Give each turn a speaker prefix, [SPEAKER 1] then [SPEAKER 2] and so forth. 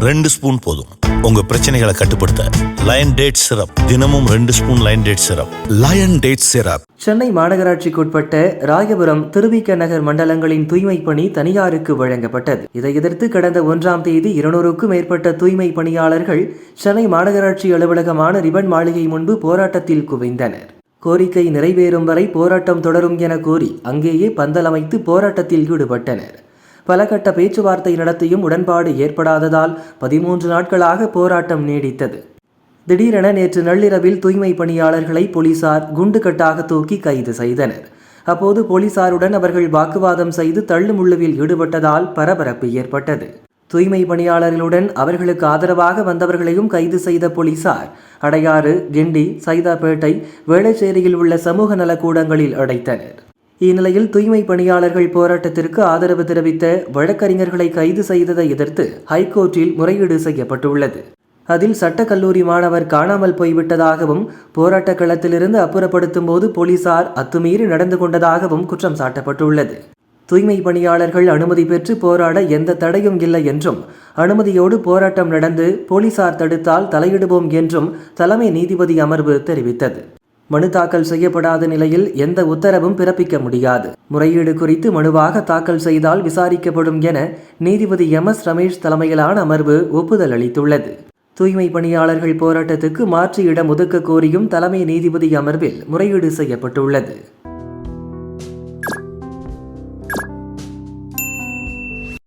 [SPEAKER 1] 2 spoon போதும் உங்க பிரச்சனைகளை கட்டுப்படுத்த. லயன் டேட் சிரப், தினமும் 2 spoon lion date syrup. Lion date syrup.
[SPEAKER 2] Chennai மாநகராட்சிக்குட்பட்ட ராயபுரம், திருவிக நகர் மண்டலங்களின் தூய்மை பணி தனியாருக்கு வழங்கப்பட்டது. இதை எதிர்த்து கடந்த 1ஆம் தேதி 200க்கும் மேற்பட்ட தூய்மை பணியாளர்கள் சென்னை மாநகராட்சி அலுவலகமான ரிபன் மாளிகை முன்பு போராட்டத்தில் குவிந்தனர். கோரிக்கை நிறைவேறும் வரை போராட்டம் தொடரும் என கூறி அங்கேயே பந்தல் அமைத்து போராட்டத்தில் ஈடுபட்டனர். பல கட்ட பேச்சுவார்த்தை நடத்தியும் உடன்பாடு ஏற்படாததால் 13 நாட்களாக போராட்டம் நீடித்தது. திடீரென நேற்று நள்ளிரவில் தூய்மை பணியாளர்களை போலீசார் குண்டுகட்டாக தூக்கி கைது செய்தனர். அப்போது போலீசாருடன் அவர்கள் வாக்குவாதம் செய்து தள்ளுமுள்ளுவில் ஈடுபட்டதால் பரபரப்பு ஏற்பட்டது. தூய்மை பணியாளர்களுடன் அவர்களுக்கு ஆதரவாக வந்தவர்களையும் கைது செய்த போலீசார் அடையாறு, கிண்டி, சைதாப்பேட்டை, வேளச்சேரியில் உள்ள சமூக நலக்கூடங்களில் அடைத்தனர். இந்நிலையில் தூய்மை பணியாளர்கள் போராட்டத்திற்கு ஆதரவு தெரிவித்த வழக்கறிஞர்களை கைது செய்ததை எதிர்த்து ஹைகோர்ட்டில் முறையீடு செய்யப்பட்டுள்ளது. அதில் சட்டக்கல்லூரி மாணவர் காணாமல் போய்விட்டதாகவும் போராட்ட களத்திலிருந்து அப்புறப்படுத்தும் போது போலீசார் அத்துமீறி நடந்து கொண்டதாகவும் குற்றம் சாட்டப்பட்டுள்ளது. தூய்மை பணியாளர்கள் அனுமதி பெற்று போராட எந்த தடையும் இல்லை என்றும், அனுமதியோடு போராட்டம் நடந்து போலீசார் தடுத்தால் தலையிடுவோம் என்றும் தலைமை நீதிபதி அமர்வு தெரிவித்தது. மனு தாக்கல் செய்யப்படாத நிலையில் எந்த உத்தரவும் பிறப்பிக்க முடியாது. முறையீடு குறித்து மனுவாக தாக்கல் செய்தால் விசாரிக்கப்படும் என நீதிபதி MS ரமேஷ் தலைமையிலான அமர்வு ஒப்புதல் அளித்துள்ளது. தூய்மை பணியாளர்கள் போராட்டத்துக்கு மாற்று இடம் ஒதுக்க கோரியும் தலைமை நீதிபதி அமர்வில் முறையீடு செய்யப்பட்டுள்ளது.